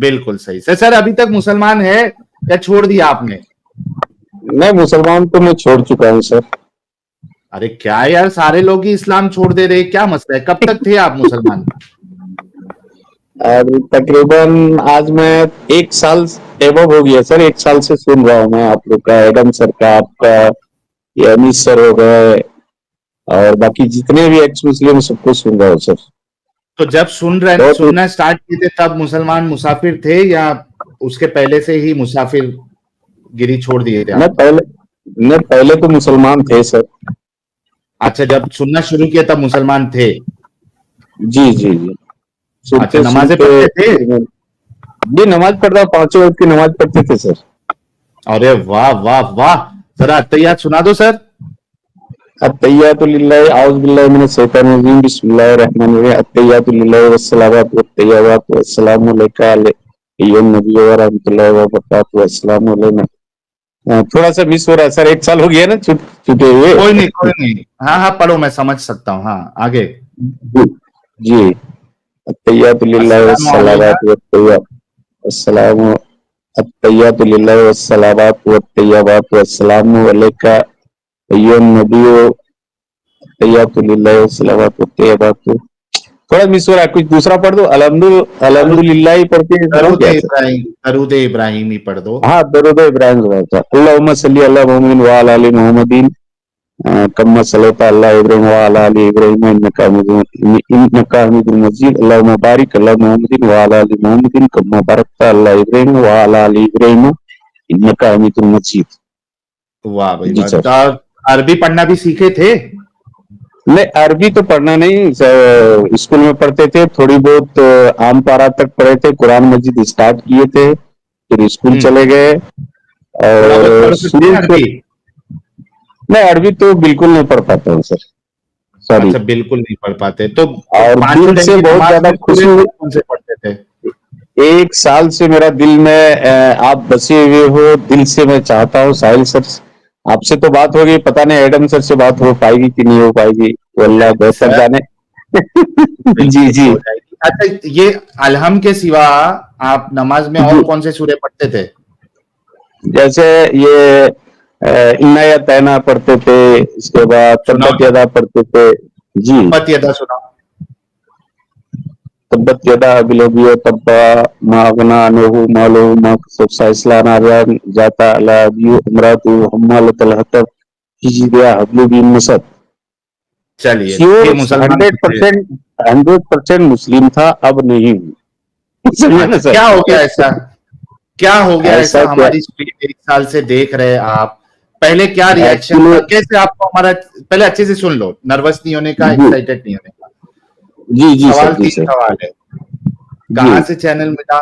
बिल्कुल सही सर। अभी तक मुसलमान है या छोड़ दिया आपने? नहीं, मुसलमान तो मैं छोड़ चुका हूँ सर। अरे क्या यार, सारे लोग ही इस्लाम छोड़ दे रहे, क्या मसला है? कब तक थे आप मुसलमान? और तकरीबन आज मैं 1 साल एबव हो गया सर। 1 साल से सुन रहा हूँ मैं आप लोग का, एडम सर का, आपका, ये अमित सर हो गए, और बाकी जितने भी एक्स मुस्लिम सबको सुन रहा हूँ सर। तो जब बहुत सुनना स्टार्ट किए थे तब मुसलमान मुसाफिर थे या उसके पहले से ही मुसाफिर गिरी छोड़ दिए थे आपने? न पहले तो मुसलमान थे सर। अच्छा, जब सुनना शुरू किया तब मुसलमान थे? जी जी जी। अच्छा, सुनते नमाजें सुनते पढ़ते थे? जी नमाज पढ़ता, 5 वक्त की नमाज पढ़ते थे सर। अरे वाह वाह वाह, जरा अत्तहियात सुना दो सर। अत्तहियातु लिल्लाहि औज़ु बिल्लाहि मिनश शैतानिर रजीम बिस्मिल्लाहिर रहमानिर रहीम अत्तहियातु लिल्लाहि वस्सलावातु वत्तय्यिबातु वस्सलामु अलैका अय्युहन नबी व रहमतुल्लाहि व बरकातुहू अस्सलामु अलैना। थोड़ा सा मिस हो रहा है सर, 1 साल हो गया ना छूटे हुए। कोई नहीं, हाँ हाँ पढ़ो, मैं समझ सकता हूँ। हाँ आगे। जी। अत्तहियातु लिल्लाहि अस्सलामु अलैना। वस्सलावातु वस्सलामु अत्तहियातु लिल्लाहि वस्सलावातु वत्तय्यिबातु वस्सलामु अलैका अय्युहन नबी तैयातु लिल्लाहि वस्सलावातु वत्तय्यिबातु। थोड़ा मिस हो रहा है, कुछ दूसरा पढ़ दो। अल्हम्दुलिल्लाह ही पढ़ के सुनाओ क्या सर? दरूद इब्राहिम ही पढ़ दो। हाँ, दरूद इब्राहिम था। अल्लाहुम्मा सल्ली अला मुहम्मदिन व अला आलि मुहम्मदिन कम्मा सल्लैता अला इब्राहिम व अला आलि इब्राहिम इन्नका हमीदुम मजीद। अल्लाहुम्मा बारिक अला मुहम्मदिन व अला आलि मुहम्मदिन कम्मा बारकता अला इब्राहिम व अला आलि इब्राहिम इन्नका हमीदुम मजीद। वाह भाई जी वाह। सर। तो अरबी पढ़ना भी सीखे थे? नहीं, अरबी तो पढ़ना नहीं, स्कूल में पढ़ते थे, थोड़ी बहुत आम पारा तक पढ़े थे, कुरान मजीद स्टार्ट किए थे, फिर स्कूल चले गए। थोड़ा बहुत और पढ़ सकते शुरू हैं से अरबी? मैं अरबी तो बिल्कुल नहीं पढ़ पाता हूँ सर, सॉरी। अच्छा, बिल्कुल नहीं पढ़ पाते तो? और पांचों दिल टाइम से की बहुत नमाज ज्यादा में सूरह खुशी हुई। कौन से पढ़ते थे? 1 साल से मेरा दिल में आप बसे हुए हो, दिल से मैं चाहता हूँ साहिल सर, आपसे तो बात हो गई, पता नहीं एडम सर से बात हो पाएगी कि नहीं हो पाएगी, वो हो अल्लाह जाएगी बेहतर सर, जाने। जी बिल्कुल जी हो जाएगी। अच्छा, ये अलहम के सिवा आप नमाज में और जी। कौन से सूरह पढ़ते थे? जैसे ये इन्ना या तैना पढ़ते थे, इसके बाद सुनाओ तब्बत तो, यदा पढ़ते थे। जी। तब्बत यदा सुनाओ। तब्बत यदा अबी लहब तब्बा मा अगना अन्हु मालुहु मा कसब सायस्ला नारन जाता अला अबी इमरातु हम्मालतल हतब fi जिदिहा हब्लुम मिन मसद। चलिए, श्योर फिर मुसलमान हंड्रेड थे? परसेंट 100% मुस्लिम था, अब नहीं हूँ। समझे ना अच्छा, सर? क्या हो गया ऐसा? क्या हो गया ऐसा? ऐसा क्या, हमारी स्पीड 1 साल से देख रहे आप। पहले क्या रिएक्शन एक्चुअली था? कैसे आपको हमारा, पहले अच्छे से सुन लो, नर्वस नहीं होने का, जी एक्साइटेड नहीं होने का। जी जी सर, सवाल जी 3 सर, सवाल है। जी कहाँ से चैनल मिला?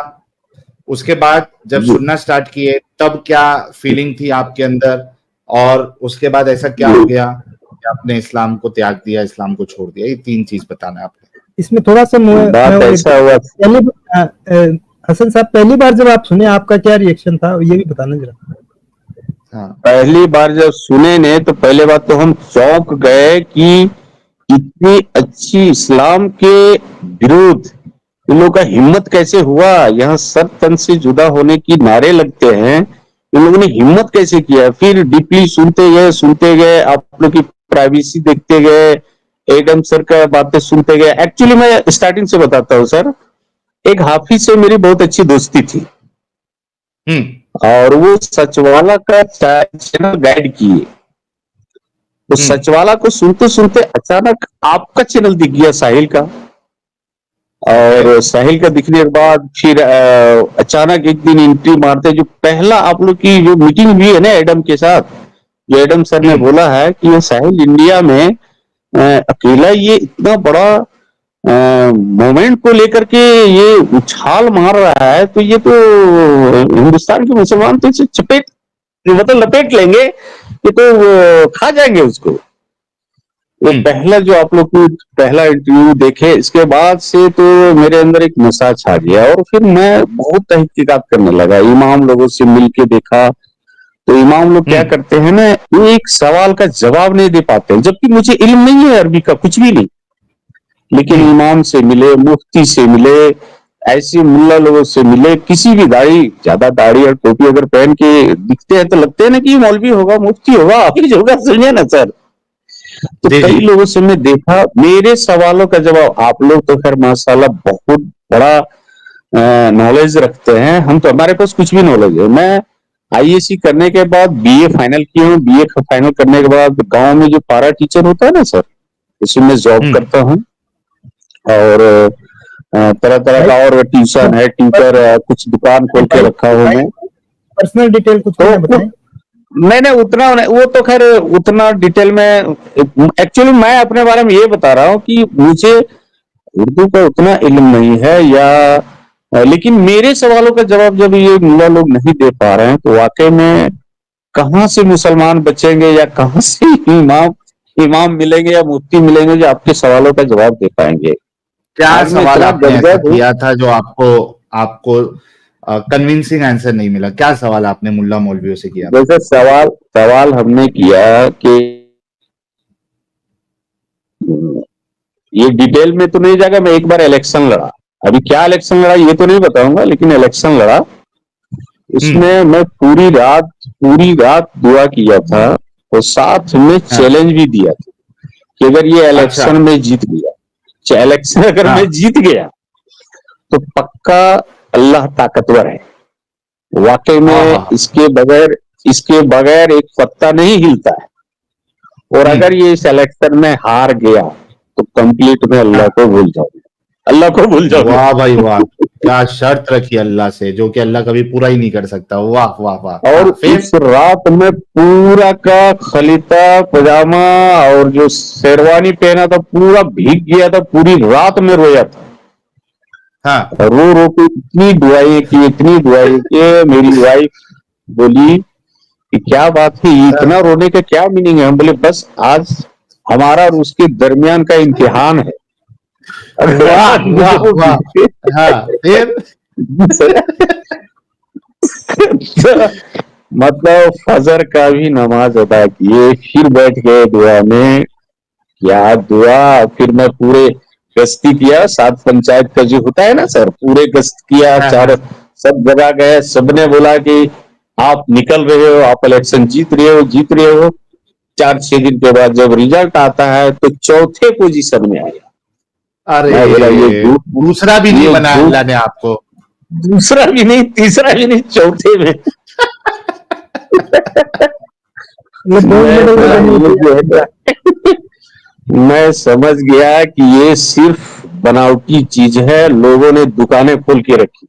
उसके बाद जब जी सुनना स्टार्ट किए तब क्या फीलिंग थी आपके अंदर? और उसके बाद ऐसा क्या हो जी। गया कि आपने इस्लाम को त्याग दिया, इस्लाम को छोड़ दिया? ये 3 चीज बताना है आपने। इसमें थोड़ा सा बात ऐसा हुआ। हसन साहब, पहली बार जब आप सुने आपका क्या रिएक्शन था, ये भी बताना जरा। हाँ। पहली बार जब सुने ने तो पहले बात तो हम चौंक गए कि इतनी अच्छी इस्लाम के विरुद्ध इन लोगों का हिम्मत कैसे हुआ। यहाँ सर तन से जुदा होने की नारे लगते हैं, इन लोगों ने हिम्मत कैसे किया। फिर डीपली सुनते गए, आप लोग की प्राइवेसी देखते गए, एडम सर का बातें सुनते गए। एक्चुअली मैं स्टार्टिंग से बताता हूँ सर, एक हाफिज से मेरी बहुत अच्छी दोस्ती थी, और वो सचवाला का चैनल गाइड किए। तो सचवाला को सुनते सुनते अचानक आपका चैनल दिख गया, साहिल का। और साहिल का दिखने के बाद फिर अचानक एक दिन एंट्री मारते, जो पहला आप लोग की जो मीटिंग हुई है ना एडम के साथ, जो एडम सर ने बोला है कि ये साहिल इंडिया में अकेला ये इतना बड़ा मोमेंट को लेकर के ये उछाल मार रहा है, तो ये तो हिंदुस्तान के मुसलमान तो इसे चपेट, मतलब लपेट लेंगे, ये तो खा जाएंगे उसको। वो पहला जो आप लोग की पहला इंटरव्यू देखे, इसके बाद से तो मेरे अंदर एक नशा छा गया, और फिर मैं बहुत तहकीकात करने लगा। इमाम लोगों से मिलके देखा, तो इमाम लोग क्या करते हैं ना, एक सवाल का जवाब नहीं दे पाते हैं, जबकि मुझे इल्म नहीं है अरबी का कुछ भी नहीं। लेकिन इमाम से मिले, मुफ्ती से मिले, ऐसे मुल्ला लोगों से मिले, किसी भी ज्यादा दाढ़ी और टोपी अगर पहन के दिखते हैं तो लगते हैं ना कि मौलवी होगा, मुफ्ती होगा, हाफिज होगा, समझे ना सर। तो जी कई जी। लोगों से मैं देखा, मेरे सवालों का जवाब, आप लोग तो खैर माशाल्लाह बहुत बड़ा नॉलेज रखते हैं, हम तो, हमारे पास कुछ भी नॉलेज है। मैं आईएससी करने के बाद बीए फाइनल किया हूँ, बीए फाइनल करने के बाद गांव में जो पारा टीचर होता है ना सर, उसमें जॉब करता हूँ। और तरह तरह का और ट्यूशन है, ट्यूटर, कुछ दुकान खोल के रखा हूँ मैं। पर्सनल डिटेल कुछ तो बताएं। मैंने उतना, वो तो खैर उतना डिटेल में, एक्चुअली मैं अपने बारे में ये बता रहा हूँ कि मुझे उर्दू का उतना इल्म नहीं है, या लेकिन मेरे सवालों का जवाब जब ये मुल्ला लोग नहीं दे पा रहे हैं तो वाकई में कहाँ से मुसलमान बचेंगे, या कहाँ से इमाम मिलेंगे या मुफ्ती मिलेंगे जो आपके सवालों का जवाब दे पाएंगे। क्या आज मैं सवाल इतना आपने ऐसा गदगद हूँ। किया था जो आपको आपको कन्विंसिंग आंसर नहीं मिला? क्या सवाल आपने मुल्ला मौलवियों से किया था? जैसे सवाल हमने किया कि ये डिटेल में तो नहीं जाएगा, मैं एक बार इलेक्शन लड़ा, अभी क्या इलेक्शन लड़ा ये तो नहीं बताऊंगा, लेकिन इलेक्शन लड़ा, उसमें मैं पूरी रात दुआ किया था, और साथ में हाँ। चैलेंज भी दिया था कि अगर ये अच्छा। इलेक्शन में जीत गया, इलेक्शन अगर हाँ। मैं जीत गया तो पक्का अल्लाह ताकतवर है, वाकई हाँ में हाँ हाँ। इसके बगैर एक पत्ता नहीं हिलता है। और अगर ये इस इलेक्शन में हार गया तो कंप्लीट में अल्लाह हाँ। को भूल जाओगे, अल्लाह को भूल जाओगे। वाह भाई वाह, क्या शर्त रखी अल्लाह से जो कि अल्लाह कभी पूरा ही नहीं कर सकता। वाह वाह वाह। हाँ, और फिर? इस रात में पूरा का खलीता पजामा और जो शेरवानी पहना था पूरा भीग गया था, पूरी रात में रोया था, हाँ। रो रो के इतनी दुआएं की मेरी वाइफ बोली कि क्या बात है, इतना रोने का क्या मीनिंग है? हम बोले बस आज हमारा और उसके दरमियान का इम्तिहान है। वाह वाह वाह। हाँ, फिर? मतलब फजर का भी नमाज अदा किए, फिर बैठ गए दुआ में, क्या दुआ। फिर मैं पूरे गश्ती किया, 7 पंचायत का जो होता है ना सर, पूरे गश्त किया, हाँ चार हाँ सब जगह गए, सबने बोला कि आप निकल रहे हो, आप इलेक्शन जीत रहे हो। 4-6 दिन के बाद जब रिजल्ट आता है तो चौथे पोजीशन में आया। अरे, मैं बोला ये दूसरा भी नहीं बना झूठ, अल्लाह ने आपको? दूसरा भी नहीं, तीसरा भी नहीं, चौथे में। मैं समझ गया कि ये सिर्फ बनावटी चीज है, लोगों ने दुकानें खोल के रखी,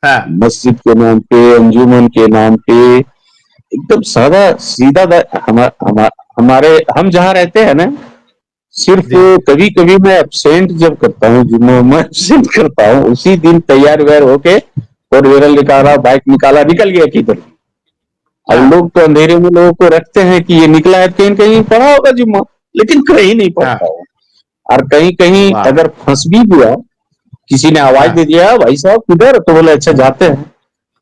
हाँ मस्जिद के नाम पे, अंजुमन के नाम पे, एकदम सादा सीधा। हमारे हम जहाँ रहते हैं ना, सिर्फ जी। कभी कभी मैं एब्सेंट जब करता हूँ, जुम्मे में एब्सेंट करता हूँ, उसी दिन तैयार व्यार होके फोर व्हीलर निकाला, बाइक निकाला, निकल गया किधर। अब हाँ लोग तो अंधेरे में लोगों को रखते हैं कि ये निकला है, कहीं कहीं पढ़ा होगा जुम्मा, लेकिन कहीं नहीं हाँ। पढ़ता है। और कहीं कहीं वाह। अगर फंस भी गया, किसी ने आवाज हाँ दे दिया भाई साहब किधर, तो बोले अच्छा जाते हैं,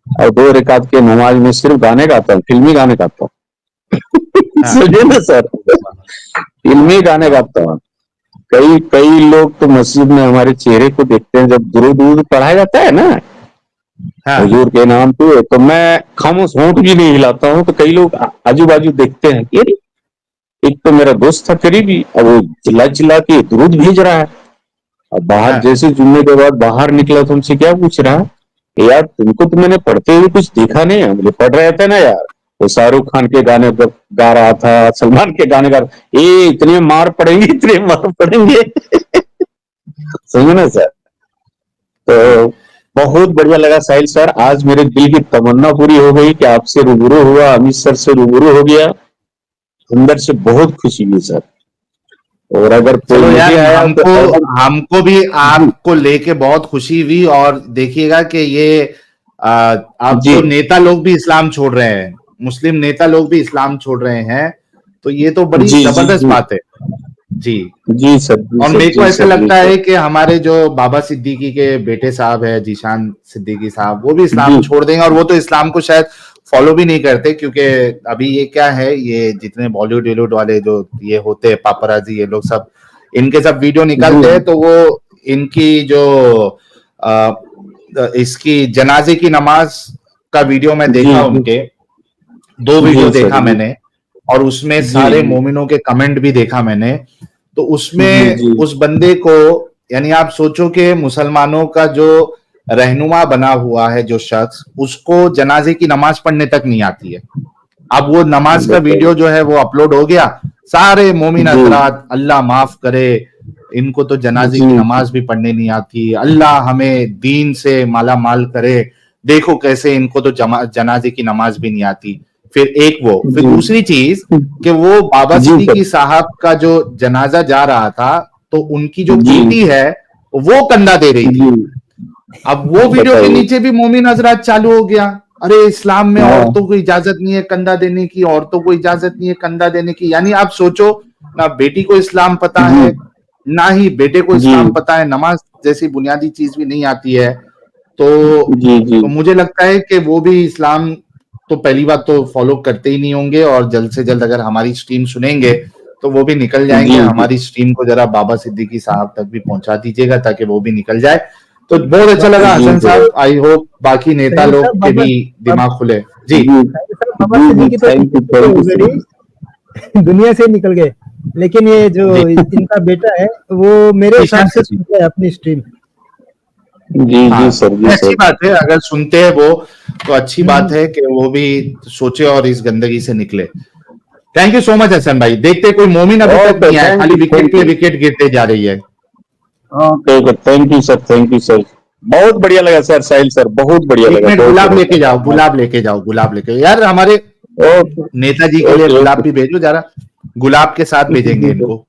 और 2 रकात के नमाज में सिर्फ गाने गाता हूँ, फिल्मी गाने गाता हूँ। हाँ। समझे ना सर, फिल्मी गाने वाह। गाता हूँ। कई कई लोग तो मस्जिद में हमारे चेहरे को देखते हैं, जब दुरूद पढ़ाया जाता है ना हाँ हुजूर के नाम पे, तो मैं खामोश होंठ भी नहीं हिलाता हूँ, तो कई लोग आजू बाजू देखते हैं कि अरे, एक तो मेरा दोस्त था करीबी, अब वो चिल्ला चिल्ला के दुरूद भेज रहा है। अब बाहर हाँ जैसे जुम्मे के बाद बाहर निकला तो हमसे क्या पूछ रहा है, यार तुमको तो मैंने पढ़ते हुए कुछ देखा नहीं है। बोले पढ़ रहे थे ना यार, वो शाहरुख खान के गाने गा रहा था, सलमान के गाने गा रहा, ए इतने मार पड़ेंगे, इतने मार पड़ेंगे। समझे ना सर। तो बहुत बढ़िया लगा साहिल सर, आज मेरे दिल की तमन्ना पूरी हो गई कि आपसे रूबरू हुआ, अमित सर से रूबरू हो गया, अंदर से बहुत खुशी हुई सर। और अगर कोई चलो यार, नहीं आया हमको तो हमको भी आपको लेके बहुत खुशी हुई। और देखिएगा कि ये अब जी तो नेता लोग भी इस्लाम छोड़ रहे हैं, मुस्लिम नेता लोग भी इस्लाम छोड़ रहे हैं, तो ये तो बड़ी जी जी जबरदस्त जी बात है। जी। जी सर, जी और सर, मेरे को जी ऐसा सर, जी लगता सर, है कि हमारे जो बाबा सिद्दीकी के बेटे साहब है, जीशान सिद्दीकी साहब, वो भी जी इस्लाम छोड़ देंगे। और वो तो इस्लाम को शायद फॉलो भी नहीं करते, क्योंकि अभी ये क्या है, ये जितने बॉलीवुड वॉलीवुड वाले जो ये होते हैं पापराजी, ये लोग सब, इनके सब वीडियो जी निकालते हैं, तो वो इनकी जो इसकी जनाजे की नमाज का वीडियो मैं देखा जी, उनके, 2 वीडियो जी सर, देखा जी, मैंने, और उसमें जी, सारे जी, मोमिनों के कमेंट भी देखा मैंने। तो जी, उसमें जी, उस बंदे को, यानी आप सोचो कि मुसलमानों का जो रहनुमा बना हुआ है जो शख्स, उसको जनाजे की नमाज पढ़ने तक नहीं आती है। अब वो नमाज का बताइए। वीडियो जो है वो अपलोड हो गया, सारे मोमिन जी, हजरात अल्लाह माफ करे, इनको तो जनाजे जी, की जी, नमाज भी पढ़ने नहीं आती, अल्लाह हमें दीन से माला माल करे, देखो कैसे इनको तो जनाजे की नमाज भी नहीं आती। फिर फिर जी, दूसरी चीज कि वो बाबा जी सर, सिद्दीकी साहब का जो जनाजा जा रहा था, तो उनकी जो जी, बेटी है वो कंधा दे रही जी, थी। अब वो वीडियो के बताइए। नीचे भी मोमिन हजरात चालू हो गया, अरे इस्लाम में हाँ, औरतों को इजाजत नहीं है कंधा देने की, औरतों को इजाजत नहीं है कंधा देने की। यानी आप सोचो, ना बेटी को इस्लाम पता जी, है, ना ही बेटे को जी, इस्लाम पता है, नमाज जैसी बुनियादी चीज भी नहीं आती है। तो जी, जी, मुझे लगता है कि वो भी इस्लाम तो पहली बात तो फॉलो करते ही नहीं होंगे, और जल्द से जल्द अगर हमारी स्ट्रीम सुनेंगे तो वो भी निकल जी, जाएंगे। जी, हमारी स्ट्रीम को जरा बाबा सिद्दीकी साहब तक भी पहुंचा दीजिएगा ताकि वो भी निकल जाए। तो बहुत अच्छा लगा जी हसन सर, साहब, आई होप बाकी नेता साहिल लोग साहब के बाबा भी बाबा दिमाग खुले जी। जी, साहिल साहब बाबा जी, जी, सिद्दीकी तो थैंक यू सर। गुजरी दुनिया से निकल गए, लेकिन ये जो जी इनका बेटा है वो मेरे हिसाब ईशान से जी, सुनता है अपनी स्ट्रीम। जी, जी हाँ सर, जी नहीं, अच्छी सर। बात है अगर सुनते हैं वो, तो अच्छी बात हम्म, है कि वो भी सोचे और इस गंदगी से निकले। Thank you so much Hasan भाई। देखते कोई मोमिन अभी तक ओके, नहीं आया, थैंक खाली यू, विकेट थैंक पे यू। विकेट गिरते जा रही है। Okay, okay, thank you sir, thank you sir. बहुत बढ़िया लगा सर, साहिल सर, बहुत बढ़िया एक लगा, मिनट, बहुत गुलाब बढ़िया लेके जाओ, लगा। गुलाब लेके जाओ, गुलाब लेके यार, हमारे ओके, नेताजी के लिए ओके, गुलाब ओके, भी भेजो जरा, गुलाब के साथ भेजेंगे जी सर। इनको।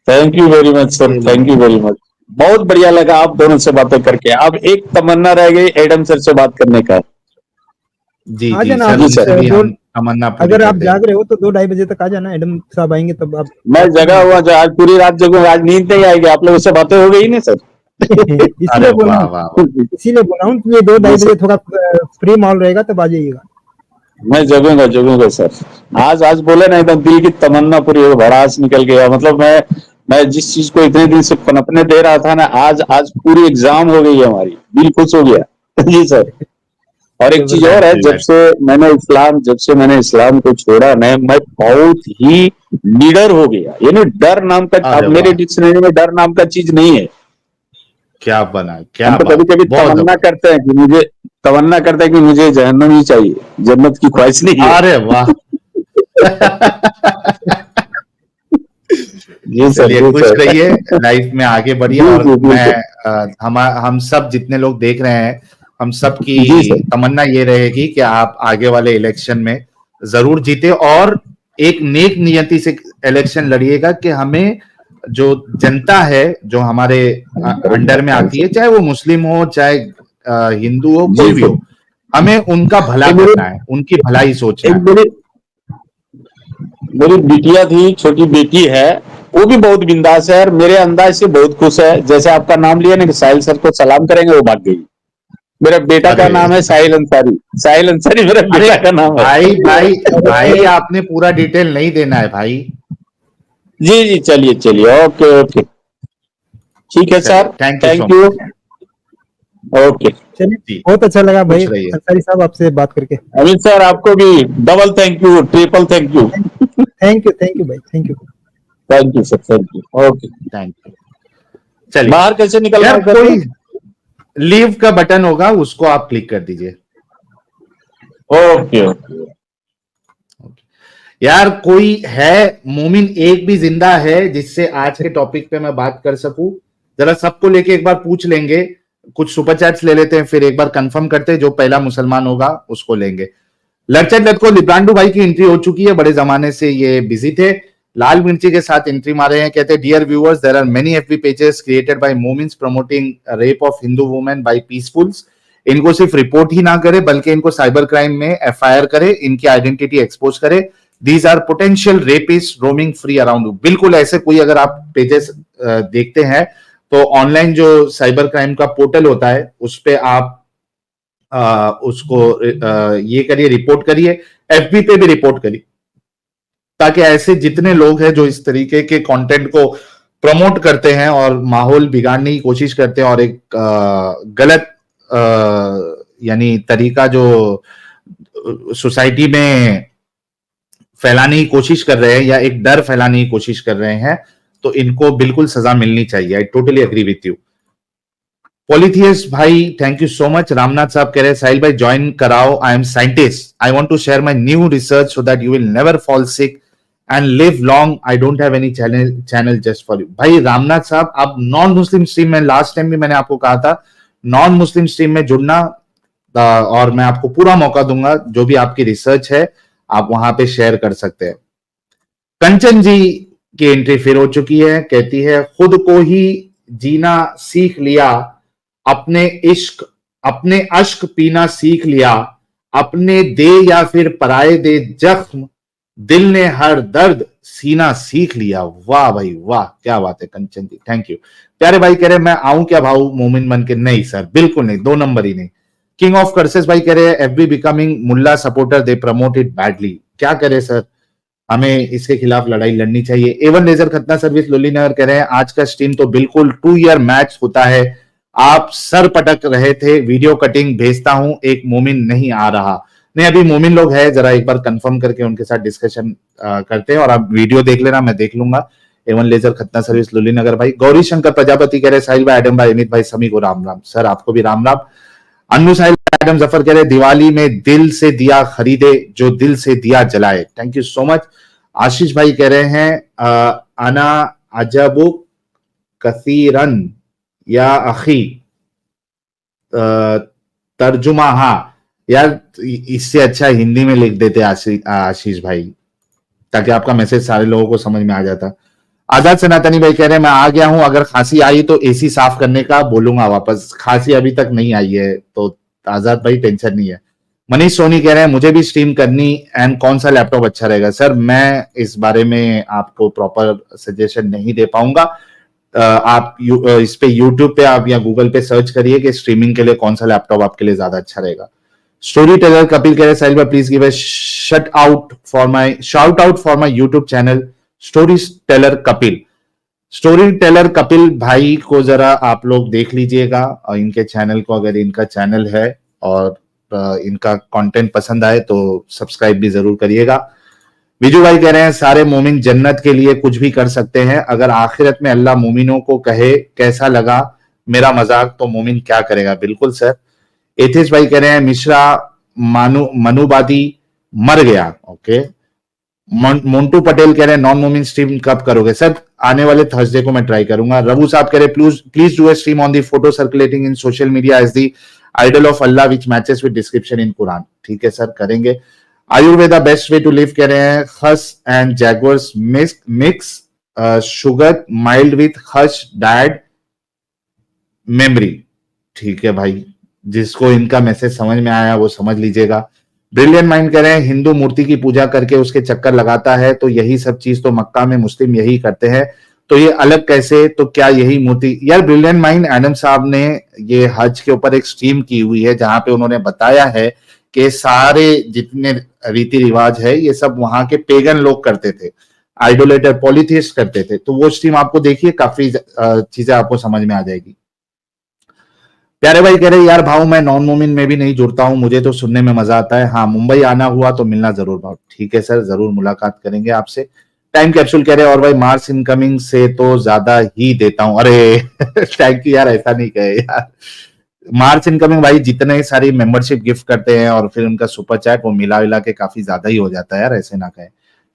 Thank you very much sir, चलिए थैंक यू वेरी मच। बहुत बढ़िया लगा आप दोनों से बातें करके। अब एक तमन्ना रह गई एडम सर से बात करने का। जी आ जी जाना सर, आप जी सर, उनसे भी दो, हम तमन्ना पूरी अगर कर आप देंगे। जाग रहे हो तो 2-2:30 बजे तक आ जाना, एडम साहब आएंगे तब आप मैं बात करना जगा हुआ जो आज पूरी रात जगूंगा, आज नींद नहीं आएगी, आप लोगों से बातें हो गई ना सर। अरे इसीलिए बोल रहा वाह हूँ, वाह वाह। इसीलिए बोल रहा हूँ कि ये दो जी ढाई सर, बजे थोड़ा फ्री माहौल रहेगा तब आ जाइएगा। मैं जगूंगा, जगूंगा सर। आज आज बोले ना, एकदम दिल की तमन्ना पूरी हो, भड़ास निकल गया। मतलब मैं जिस चीज को इतने दिन से पनपने दे रहा था ना, आज आज पूरी एग्जाम हो गई है हमारी, दिल खुश हो गया। जी सर। और एक चीज और जबरदस्त। है, थैंक यू। जब से मैंने इस्लाम को छोड़ा ना, मैं बहुत ही निडर हो गया। यानी डर नाम का, अरे अब मेरे वाह, डिक्शनरी में डर नाम का चीज नहीं है। क्या बना, हम क्या तो कभी बात है, कभी बहुत जबरदस्त। तमन्ना करते हैं कि मुझे जहन्नम ही चाहिए, जन्नत की ख्वाहिश नहीं है। अरे वाह। जी सर, चलिए जी खुश सर। रहिए, लाइफ में आगे बढ़िए। जी, और जी, मैं बिल्कुल। हम सब जितने लोग देख रहे हैं, हम सब की जी सर। तमन्ना ये रहेगी कि आप आगे वाले इलेक्शन में जरूर जीते, और एक नेक नियति से इलेक्शन लड़िएगा कि हमें जो जनता है जो हमारे अंडर में आती है, चाहे वो मुस्लिम हो, चाहे हिंदू हो, जी कोई भी सर। हो, हमें उनका भला एक मेरी करना है, उनकी भलाई सोचना एक है। मेरी मेरी बिटिया थी, छोटी बेटी है, वो भी बहुत बिंदास है और मेरे अंदाज से बहुत खुश है। जैसे आपका नाम लिया ना कि साहिल सर को सलाम करेंगे, वो भाग गई। मेरा बेटा का अरे नाम है साहिल अंसारी। साहिल अंसारी मेरा अरे बेटा का नाम है। भाई भाई भाई, अरे आपने पूरा डिटेल नहीं देना है भाई। जी जी, चलिए चलिए, ओके ओके, ठीक है चलिए, sir. Thank you so thank you. Much. Okay. चलिए, जी, बहुत अच्छा लगा भाई खुश रहिए। अंसारी साहब आपसे बात करके। अमित सर, आपको भी double thank you, triple thank you. Thank you भाई, thank you. Thank you sir, thank you. Okay. Thank you. चलिए बाहर कैसे निकलना यार, है सर? कोई लीव का बटन होगा, उसको आप क्लिक कर दीजिए। Okay okay. यार कोई है मोमिन एक भी जिंदा है जिससे आज के टॉपिक पे मैं बात कर सकूं? जरा सबको लेके एक बार पूछ लेंगे, कुछ सुपर चैट्स ले लेते हैं, फिर एक बार कंफर्म करते हैं, जो पहला मुसलमान होगा उसको लेंगे। लड़चट लटको लिब्रांडू भाई की एंट्री हो चुकी है, बड़े जमाने से ये बिजी थे, लाल मिर्ची के साथ एंट्री मारे हैं। कहते हैं dear viewers, there are many FB pages created by momins promoting rape of Hindu women by peacefuls. इनको सिर्फ रिपोर्ट ही ना करे बल्कि इनको साइबर क्राइम में एफआईआर करे, इनकी आइडेंटिटी एक्सपोज करे। These are potential rapist roaming free around. बिल्कुल ऐसे कोई अगर आप पेजेस देखते हैं तो ऑनलाइन जो साइबर क्राइम का पोर्टल होता है उस पे आप उसको ये करिए, रिपोर्ट करिए, एफबी पे भी रिपोर्ट करिए, ताकि ऐसे जितने लोग हैं जो इस तरीके के कंटेंट को प्रमोट करते हैं और माहौल बिगाड़ने की कोशिश करते हैं और एक गलत यानी तरीका जो सोसाइटी में फैलाने की कोशिश कर रहे हैं या एक डर फैलाने की कोशिश कर रहे हैं, तो इनको बिल्कुल सजा मिलनी चाहिए। I totally agree with you. पॉलिथियस भाई thank you so much. Ramnath साहब कह रहे हैं साहिल भाई ज्वाइन कराओ, I am scientist, I want to share my new research so that you will never fall sick and live long, I don't have any channel just for you. भाई रामनाथ साहब, आप non Muslim stream में, last time भी मैंने आपको कहा था non Muslim stream में जुड़ना, और मैं आपको पूरा मौका दूंगा, जो भी आपकी रिसर्च है आप वहां पे शेयर कर सकते हैं। कंचन जी की एंट्री फिर हो चुकी है, कहती है खुद को ही जीना सीख लिया, अपने अश्क पीना सीख लिया, अपने दे या फिर पराए दे जख्म, दिल ने हर दर्द सीना सीख लिया। वाह भाई वाह, क्या बात है कंचन जी, थैंक यू। प्यारे भाई कह रहे मैं आऊं क्या भाऊ मोमिन बन के? नहीं सर, बिल्कुल नहीं, 2 नंबर ही नहीं। किंग ऑफ कर्सेस भाई कह रहे हैं एफबी बिकमिंग मुल्ला supporter, they promote it badly. क्या करे सर, हमें इसके खिलाफ लड़ाई लड़नी चाहिए। एवन लेजर खतना सर्विस लुली नगर कह रहे हैं आज का स्ट्रीम तो बिल्कुल 2 ईयर मैच होता है, आप सर पटक रहे थे, वीडियो कटिंग भेजता हूं, एक मोमिन नहीं आ रहा। नहीं, अभी मोमिन लोग है, जरा एक बार कंफर्म करके उनके साथ डिस्कशन करते हैं, और आप वीडियो देख लेना, मैं देख लूंगा। एवन लेजर खतना सर्विस लुली नगर भाई। गौरी शंकर प्रजापति कह रहे साहिल भाई, एडम भाई, अमित भाई, समी को राम राम। सर आपको भी राम राम। अनु साहिल, एडम जफर कह रहे दिवाली में दिल से दिया खरीदे, जो दिल से दिया जलाए। Thank you so much. Ashish भाई कह रहे हैं अना अजबु कसीरन या अखी, तर्जुमा। हाँ यार, इससे अच्छा हिंदी में लिख देते आशीष भाई, ताकि आपका मैसेज सारे लोगों को समझ में आ जाता। आजाद सनातनी भाई कह रहे हैं मैं आ गया हूं, अगर खांसी आई तो एसी साफ करने का बोलूंगा वापस। खांसी अभी तक नहीं आई है, तो आजाद भाई टेंशन नहीं है। मनीष सोनी कह रहे हैं मुझे भी स्ट्रीम करनी एंड कौन सा लैपटॉप अच्छा रहेगा? सर मैं इस बारे में आपको प्रॉपर सजेशन नहीं दे पाऊंगा। आप इस पे यूट्यूब पे आप या गूगल पे सर्च करिए कि स्ट्रीमिंग के लिए कौन सा लैपटॉप आपके लिए ज्यादा अच्छा रहेगा। स्टोरी टेलर कपिल कह रहे साहिल भाई please give a shout out for my YouTube channel story teller Kapil. Story teller Kapil भाई को जरा आप लोग देख लीजिएगा, और इनके चैनल को, अगर इनका चैनल है और इनका कंटेंट पसंद आए तो सब्सक्राइब भी जरूर करिएगा। विजू भाई कह रहे हैं सारे मोमिन जन्नत के लिए कुछ भी कर सकते हैं, अगर आखिरत में अल्लाह मोमिनों को कहे कैसा लगा मेरा मजाक, तो मोमिन क्या करेगा? बिल्कुल सर। एथिस भाई कह रहे हैं मिश्रा मनुवादी मर गया। ओके। मोन्टू पटेल कह रहे हैं नॉन मोमिन स्ट्रीम कब करोगे? सर आने वाले थर्सडे को मैं ट्राई करूंगा। रघु साहब कह रहे please do a stream on the photo circulating in social media as the idol of Allah which matches with description in Quran. ठीक है सर, करेंगे। Ayurveda best way to live कह रहे हैं खस एंड जैगवर्स mix sugar mild with khus diet memory. ठीक है भाई, जिसको इनका मैसेज समझ में आया वो समझ लीजिएगा। ब्रिलियंट माइंड कह रहे हैं हिंदू मूर्ति की पूजा करके उसके चक्कर लगाता है, तो यही सब चीज तो मक्का में मुस्लिम यही करते हैं, तो ये अलग कैसे? तो क्या यही मूर्ति? यार ब्रिलियंट माइंड, एडम साहब ने ये हज के ऊपर एक स्ट्रीम की हुई है जहां पे उन्होंने बताया है कि सारे जितने रीति रिवाज है ये सब वहां के पेगन लोग करते थे, आइडोलेटर पॉलिथिस्ट करते थे। तो वो स्ट्रीम आपको देखिए, काफी चीजें आपको समझ में आ जाएगी। प्यारे भाई कह रहे यार भाव मैं नॉन मोमिन में भी नहीं जुड़ता हूं, मुझे तो सुनने में मजा आता है। हाँ, मुंबई आना हुआ तो मिलना जरूर भाव। ठीक है सर, जरूर मुलाकात करेंगे आपसे। टाइम कैप्सूल कह रहे और भाई मार्च इनकमिंग से तो ज्यादा ही देता हूं। अरे थैंक यू यार, ऐसा नहीं कहे यार। मार्च इनकमिंग भाई जितने सारी मेंबरशिप गिफ्ट करते हैं और फिर उनका सुपर चैट वो मिला विला के काफी ज्यादा ही हो जाता है यार, ऐसे ना कहे।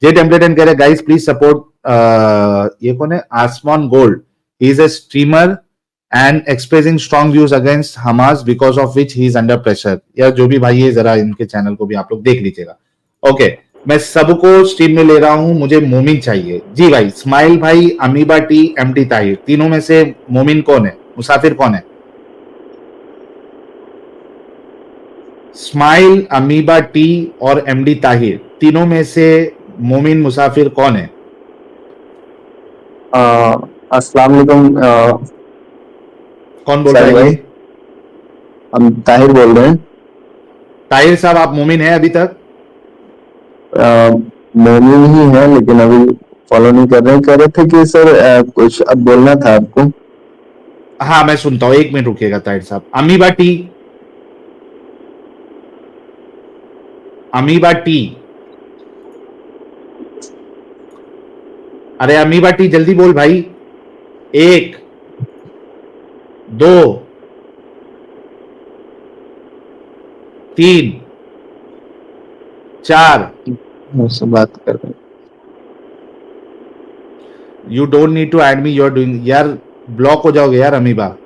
जे टेम्पलेटन कह रहे गाइस प्लीज सपोर्ट, ये कौन है? आसमान gold, he is a streamer and expressing strong views against Hamas because of which he is under pressure। या जो भी भाई है, जरा इनके चैनल को भी आप लोग देख लीजिएगा। ओके, मैं सबको स्ट्रीम में ले रहा हूं, मुझे मोमिन चाहिए। जी भाई, स्माइल भाई, अमीबा टी, एमडी ताहिर, तीनों में से मोमिन कौन है? मुसाफिर कौन है? स्माइल, अमीबा टी और एमडी ताहिर, तीनों में से मोमिन मुसाफिर कौन है? अस्सलाम वालेकुम। कौन बोल रहा है? हम ताहिर बोल रहे हैं। ताहिर साहब, आप मोमिन हैं अभी तक? मोमिन ही है, लेकिन अभी फॉलो नहीं कर रहे हैं। कह रहे थे कि सर कुछ अब बोलना था आपको। हाँ मैं सुनता हूँ, 1 मिनट रुकिएगा ताहिर साहब। अमीबा टी, अमीबा टी, अरे अमीबा टी जल्दी बोल भाई। 1 2 3 4। उससे बात कर रहे हैं। You don't need to add me, you are doing. यार ब्लॉक हो जाओगे यार अमीबा,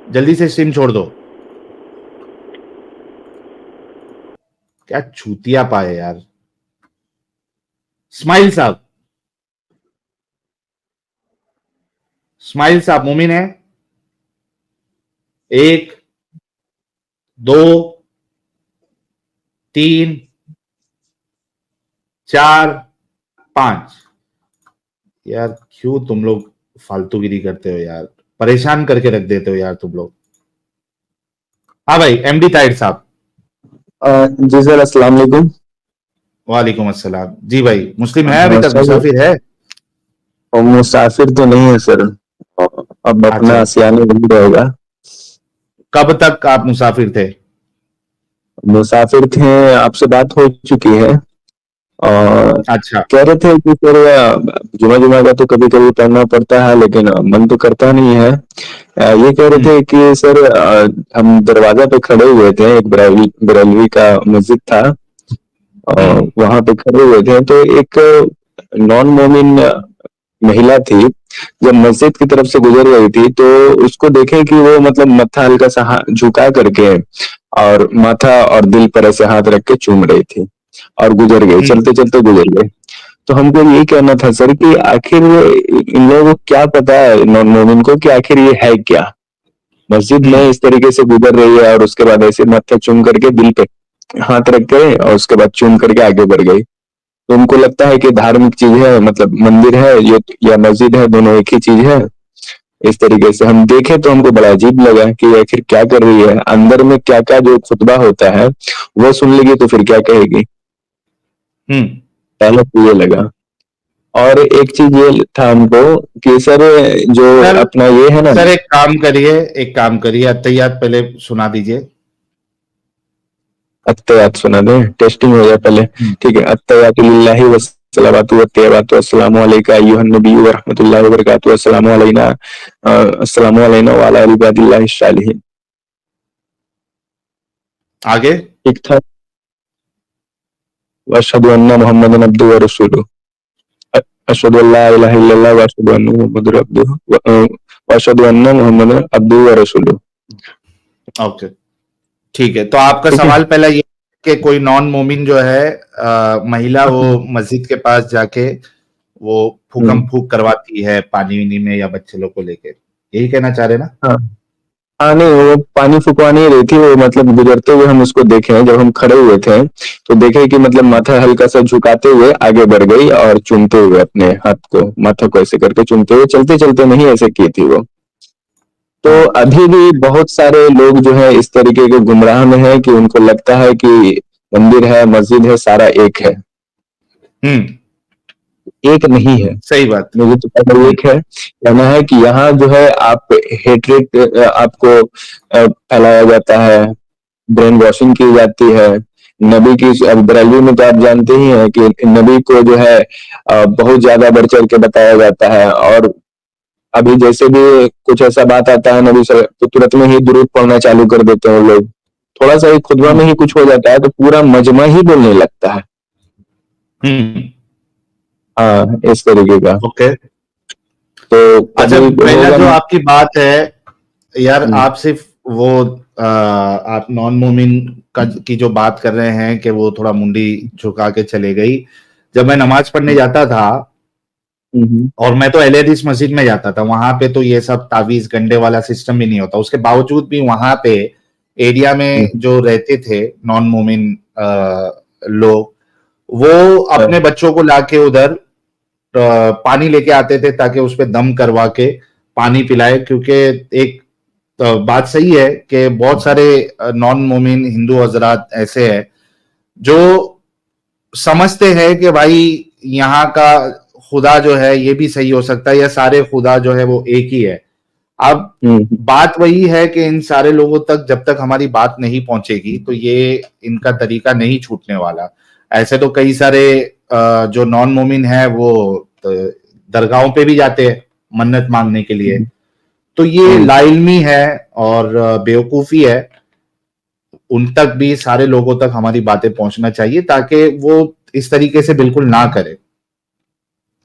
जल्दी से स्ट्रीम छोड़ दो। क्या छूतिया पाए यार। स्माइल साहब, स्माइल साहब मोमिन है। 1 2 3 4 5। यार क्यों तुम लोग फालतूगिरी करते हो यार, परेशान करके रख देते हो यार तुम लोग। हाँ भाई एमडी ताहिर साहब। जी सर, अस्सलाम वालेकुम। वालेकुम अस्सलाम। जी भाई, मुस्लिम है अभी हाँ तक, सर, मुसाफिर है? वो मुसाफिर तो नहीं है सर, अब अपना अच्छा, आसियाने वही रहेगा। कब तक आप मुसाफिर थे? मुसाफिर थे, आपसे बात हो चुकी है। और अच्छा। कह रहे थे कि सर जुमा जुमा का तो कभी कभी पढ़ना पड़ता है, लेकिन मन तो करता नहीं है। ये कह रहे थे कि सर हम दरवाजा पे खड़े हुए थे, एक बरेलवी का मस्जिद था, और वहां पे खड़े हुए थे तो एक नॉन मोमिन महिला थी, जब मस्जिद की तरफ से गुजर रही थी तो उसको देखे कि वो मतलब मत्था हल्का सा झुका करके और माथा और दिल पर ऐसे हाथ रख के चूम रही थी और गुजर गई, चलते चलते गुजर गई। तो हमको ये कहना था सर कि आखिर इन लोगों को क्या पता है, नॉन मोमिन को, कि आखिर ये है क्या। मस्जिद में इस तरीके से गुजर रही है और उसके बाद ऐसे माथा चूम करके दिल पे हाथ रख के और उसके बाद चूम करके आगे बढ़ गई। तो उनको लगता है कि धार्मिक चीज है, मतलब मंदिर है ये या मस्जिद है, दोनों एक ही चीज है। इस तरीके से हम देखे तो हमको बड़ा अजीब लगा कि आखिर क्या कर रही है, अंदर में क्या क्या जो खुतबा होता है वो सुन लेगी तो फिर क्या कहेगी। पहले तो ये लगा। और एक चीज ये था हमको कि सर जो सर, अपना ये है ना। सर एक काम करिए, एक काम करिए, अत्तहियात पहले सुना दीजिए। अत्तयात सुना दे, टेस्टिंग हो जाए पहले। ठीक है, अत्तयातु लिल्लाहि वस्सलावातु वत्तय्यबातु अस्सलामु अलैका अय्युहन नबिय्यु व रहमतुल्लाहि व बरकातुहू अस्सलामु अलैना व अला इबादिल्लाहिश सालिहीन। आगे। ठीक था। वअशहदु अन्ना मुहम्मदन अब्दुहु व रसूलुहु। अशहदु अल्ला इलाहा इल्लल्लाह व अशहदु अन्ना मुहम्मदुर अब्दुहु व अशहदु अन्ना मुहम्मदन अब्दुहु व रसूलुहु। ओके, ठीक है। तो आपका ठीक है। सवाल पहला ये कि कोई नॉन मोमिन जो है महिला, वो मस्जिद के पास जाके वो फूकम फूक करवाती है पानी वानी में या बच्चे लोग को लेके, यही कहना चाह रहे ना? हाँ हाँ, नहीं वो पानी फुकवा नहीं रही थी, वो मतलब गुजरते हुए हम उसको देखे हैं, जब हम खड़े हुए थे तो देखे कि मतलब माथा हल्का सा झुकाते हुए आगे बढ़ गई और चूमते हुए अपने हाथ को माथा को ऐसे करके चूमते हुए, चलते चलते नहीं ऐसे की थी वो। तो हाँ। अभी भी बहुत सारे लोग जो है इस तरीके के गुमराह में है कि उनको लगता है कि मंदिर है मस्जिद है सारा एक है। एक नहीं है। सही बात। मुझे तो पता एक है, कहना है कि यहाँ जो है आप हेटरेट आपको फैलाया जाता है, ब्रेन वॉशिंग की जाती है। नबी की अब बरेलवी में तो आप जानते ही हैं कि नबी को जो है बहुत ज्यादा बढ़ चढ़ के बताया जाता है। और अभी जैसे भी कुछ ऐसा बात आता है नबी से तो तुरंत में ही दुरूद पढ़ना चालू कर देते हैं लोग। थोड़ा सा ही खुतबा में ही कुछ हो जाता है तो पूरा मजमा ही बोलने लगता है। हाँ, इस तरीके का। ओके। तो अच्छा, कभी पहला होगा। जो आपकी बात है यार, आप सिर्फ वो आप नॉन मोमिन का की जो बात कर रहे हैं कि वो थोड़ा मुंडी झुका के चले गई। जब मैं नमाज पढ़ने जाता था, और मैं तो अहले हदीस मस्जिद में जाता था, वहां पे तो ये सब तावीज गंडे वाला सिस्टम भी नहीं होता। उसके बावजूद भी वहां पे एरिया में जो रहते थे नॉन मोमिन लोग, वो अपने बच्चों को लाके उधर पानी लेके आते थे ताकि उस पर दम करवा के पानी पिलाए। क्योंकि एक बात सही है कि बहुत सारे नॉन मोमिन हिंदू हजरात ऐसे हैं जो समझते हैं कि भाई यहाँ का खुदा जो है ये भी सही हो सकता है, या सारे खुदा जो है वो एक ही है। अब बात वही है कि इन सारे लोगों तक जब तक हमारी बात नहीं पहुंचेगी तो ये इनका तरीका नहीं छूटने वाला। ऐसे तो कई सारे जो नॉन मोमिन है वो दरगाहों पे भी जाते हैं मन्नत मांगने के लिए। तो ये लाइल्मी है और बेवकूफी है। उन तक भी, सारे लोगों तक हमारी बातें पहुंचना चाहिए ताकि वो इस तरीके से बिल्कुल ना करे।